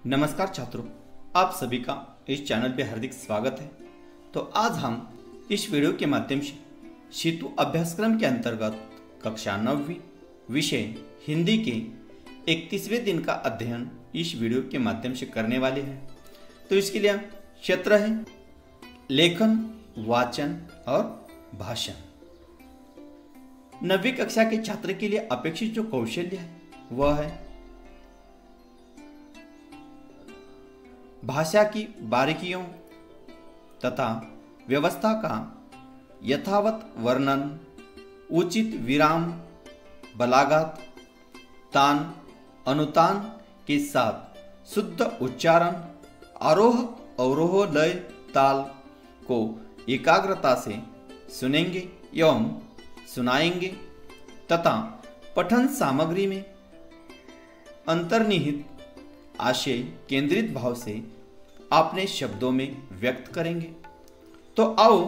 नमस्कार छात्रों, आप सभी का इस चैनल पे हार्दिक स्वागत है। तो आज हम इस वीडियो के माध्यम से सेतु अभ्यासक्रम के अंतर्गत कक्षा 9वीं विषय हिंदी के 31वें दिन का अध्ययन इस वीडियो के माध्यम से करने वाले हैं। तो इसके लिए क्षेत्र है लेखन, वाचन और भाषण। 9वीं कक्षा के छात्र के लिए अपेक्षित जो कौशल्य है वह है भाषा की बारीकियों तथा व्यवस्था का यथावत वर्णन, उचित विराम, बलागत, तान अनुतान के साथ शुद्ध उच्चारण, आरोह अवरोह लय ताल को एकाग्रता से सुनेंगे एवं सुनाएंगे तथा पठन सामग्री में अंतर्निहित आशय केंद्रित भाव से अपने शब्दों में व्यक्त करेंगे। तो आओ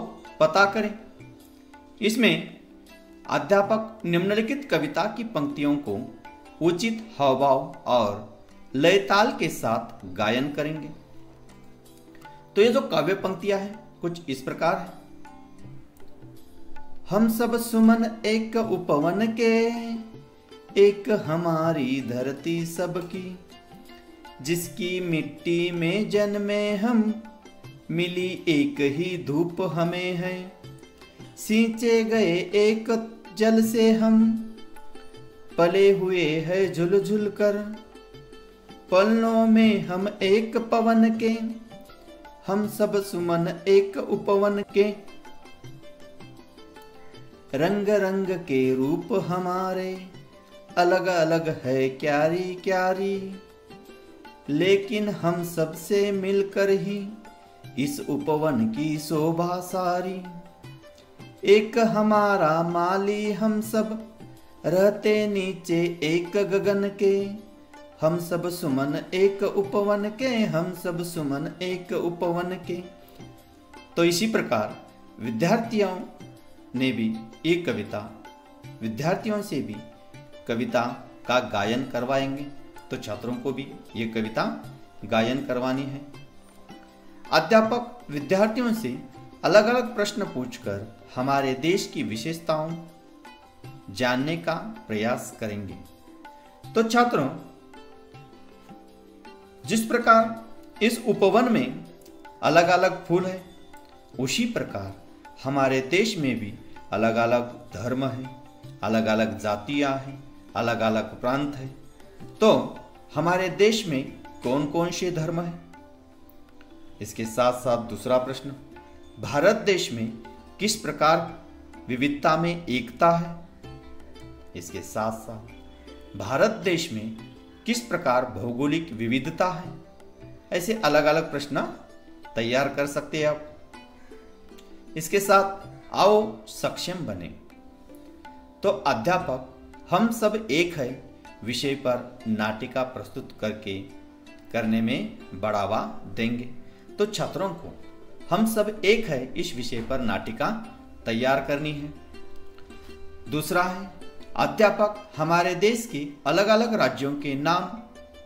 पता करें। इसमें अध्यापक निम्नलिखित कविता की पंक्तियों को उचित हावभाव और लय ताल के साथ गायन करेंगे। तो ये जो काव्य पंक्तियां हैं कुछ इस प्रकार है। हम सब सुमन एक उपवन के, एक हमारी धरती सबकी, जिसकी मिट्टी में जन्मे हम, मिली एक ही धूप हमें है। सींचे गए एक जल से हम, पले हुए हैं झुल झुल कर। पलनों में हम एक पवन के, हम सब सुमन एक उपवन के। रंग रंग के रूप हमारे, अलग अलग है क्यारी क्यारी, लेकिन हम सबसे मिलकर ही इस उपवन की शोभा सारी। एक हमारा माली हम सब, रहते नीचे एक गगन के, हम सब सुमन एक उपवन के, हम सब सुमन एक उपवन के। तो इसी प्रकार विद्यार्थियों ने भी एक कविता, विद्यार्थियों से भी कविता का गायन करवाएंगे। तो छात्रों को भी ये कविता गायन करवानी है। अध्यापक विद्यार्थियों से अलग अलग प्रश्न पूछकर हमारे देश की विशेषताओं जानने का प्रयास करेंगे। तो छात्रों, जिस प्रकार इस उपवन में अलग अलग फूल है, उसी प्रकार हमारे देश में भी अलग अलग धर्म है, अलग अलग जातियां हैं, अलग अलग प्रांत है। तो हमारे देश में कौन कौन से धर्म हैं? इसके साथ साथ दूसरा प्रश्न, भारत देश में किस प्रकार विविधता में एकता है? इसके साथ साथ भारत देश में किस प्रकार भौगोलिक विविधता है? ऐसे अलग अलग प्रश्न तैयार कर सकते हैं आप। इसके साथ आओ सक्षम बने। तो अध्यापक हम सब एक है विषय पर नाटिका प्रस्तुत करने में बढ़ावा देंगे। तो छात्रों को हम सब एक है इस विषय पर नाटिका तैयार करनी है। दूसरा है अध्यापक हमारे देश के अलग अलग राज्यों के नाम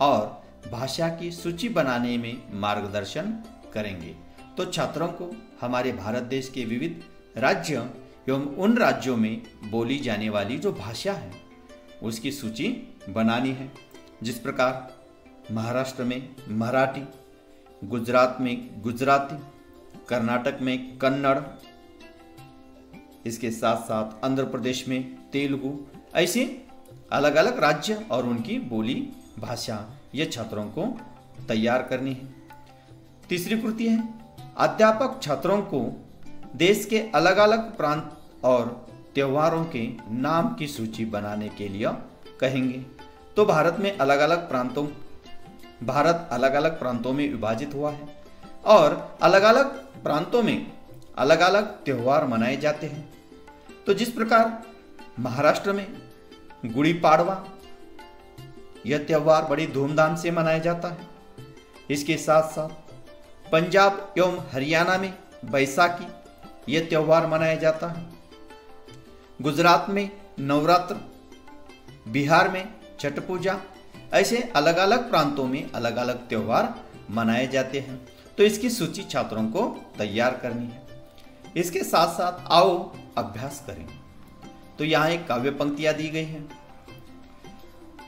और भाषा की सूची बनाने में मार्गदर्शन करेंगे। तो छात्रों को हमारे भारत देश के विविध राज्य एवं उन राज्यों में बोली जाने वाली जो भाषा है उसकी सूची बनानी है। जिस प्रकार महाराष्ट्र में मराठी, गुजरात में गुजराती, कर्नाटक में कन्नड़, इसके साथ साथ आंध्र प्रदेश में तेलुगु, ऐसे अलग अलग राज्य और उनकी बोली भाषा ये छात्रों को तैयार करनी है। तीसरी कृति है अध्यापक छात्रों को देश के अलग अलग प्रांत और त्योहारों के नाम की सूची बनाने के लिए कहेंगे। तो भारत अलग अलग प्रांतों में विभाजित हुआ है और अलग अलग प्रांतों में अलग अलग त्योहार मनाए जाते हैं। तो जिस प्रकार महाराष्ट्र में गुड़ी पाड़वा यह त्योहार बड़ी धूमधाम से मनाया जाता है। इसके साथ साथ पंजाब एवं हरियाणा में बैसाखी यह त्योहार मनाया जाता है। गुजरात में नवरात्र, बिहार में छठ पूजा, ऐसे अलग अलग प्रांतों में अलग अलग त्योहार मनाए जाते हैं। तो इसकी सूची छात्रों को तैयार करनी है। इसके साथ साथ आओ अभ्यास करें। तो यहाँ एक काव्य पंक्तियां दी गई हैं।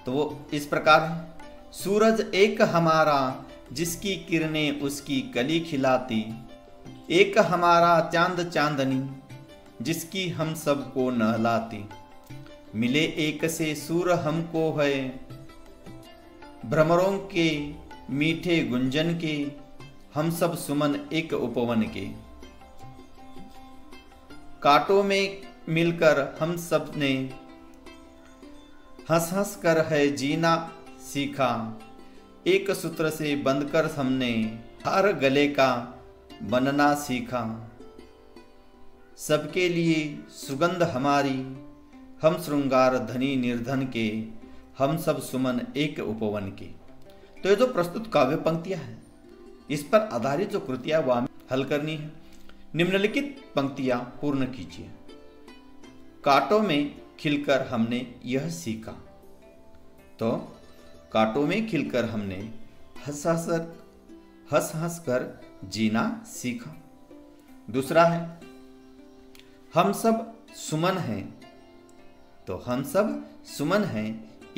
तो वो इस प्रकार है। सूरज एक हमारा जिसकी किरणें उसकी कली खिलाती, एक हमारा चांद चांदनी जिसकी हम सबको नहलाती, मिले एक से सूर हमको है भ्रमरों के मीठे गुंजन के, हम सब सुमन एक उपवन के, कांटों में मिलकर हम सब ने हंस हंस कर है जीना सीखा, एक सूत्र से बंधकर हमने हर गले का बनना सीखा, सबके लिए सुगंध हमारी हम श्रृंगार धनी निर्धन के, हम सब सुमन एक उपवन के। तो ये जो प्रस्तुत काव्य पंक्तियां हैं इस पर आधारित जो कृतियां वह हल करनी है। निम्नलिखित पंक्तियां पूर्ण कीजिए। कांटों में खिलकर हमने यह सीखा। तो कांटों में खिलकर हमने हंस हंस कर जीना सीखा। दूसरा है हम सब सुमन हैं। तो हम सब सुमन हैं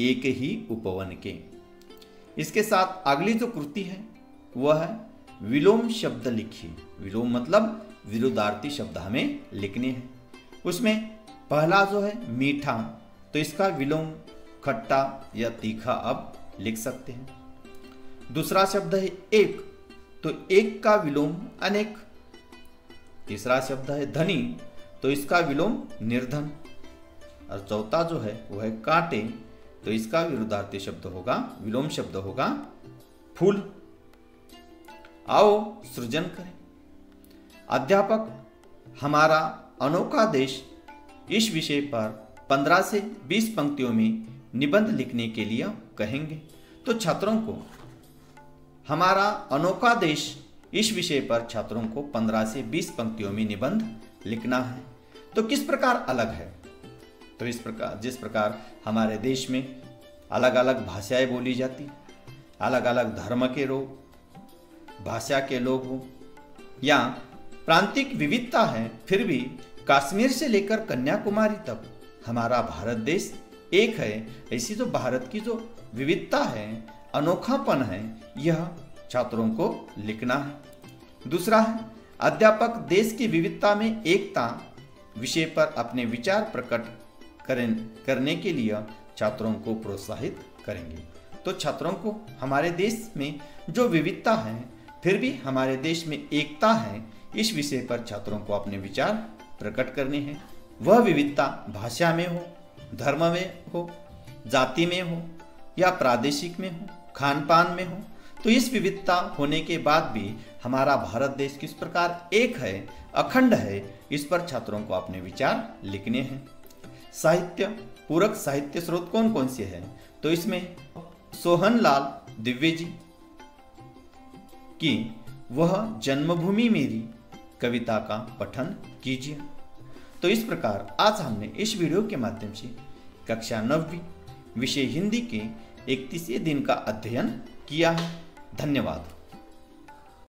एक ही उपवन के। इसके साथ अगली जो कृति है वह है विलोम शब्द लिखिए। विलोम मतलब विरुद्धार्थी शब्द हमें लिखने हैं। उसमें पहला जो है मीठा, तो इसका विलोम खट्टा या तीखा अब लिख सकते हैं। दूसरा शब्द है एक, तो एक का विलोम अनेक। तीसरा शब्द है धनी, तो इसका विलोम निर्धन। और चौथा जो है वह है कांटे, तो इसका विरुद्धार्थी शब्द होगा, विलोम शब्द होगा फूल। आओ सृजन करें। अध्यापक हमारा अनोखा देश इस विषय पर 15 से 20 पंक्तियों में निबंध लिखने के लिए कहेंगे। तो छात्रों को हमारा अनोखा देश इस विषय पर छात्रों को 15 से 20 पंक्तियों में निबंध लिखना है। तो किस प्रकार अलग है? तो इस प्रकार, जिस प्रकार हमारे देश में अलग अलग भाषाएं बोली जाती, अलग अलग धर्म के लोग, भाषा के लोग हो, या प्रांतिक विविधता है, फिर भी कश्मीर से लेकर कन्याकुमारी तक हमारा भारत देश एक है। ऐसी जो भारत की जो विविधता है, अनोखापन है, यह छात्रों को लिखना है। दूसरा है अध्यापक देश की विविधता में एकता विषय पर अपने विचार प्रकट करने के लिए छात्रों को प्रोत्साहित करेंगे। तो छात्रों को हमारे देश में जो विविधता है फिर भी हमारे देश में एकता है, इस विषय पर छात्रों को अपने विचार प्रकट करने हैं। वह विविधता भाषा में हो, धर्म में हो, जाति में हो या प्रादेशिक में हो, खान पान में हो। तो इस विविधता होने के बाद भी हमारा भारत देश किस प्रकार एक है, अखंड है, इस पर छात्रों को अपने विचार लिखने हैं। साहित्य पूरक साहित्य स्रोत कौन कौन से हैं? तो इसमें सोहनलाल दिव्य जी की वह जन्मभूमि मेरी कविता का पठन कीजिए। तो इस प्रकार आज हमने इस वीडियो के माध्यम से कक्षा 9वीं विषय हिंदी के 31वें दिन का अध्ययन किया है। धन्यवाद।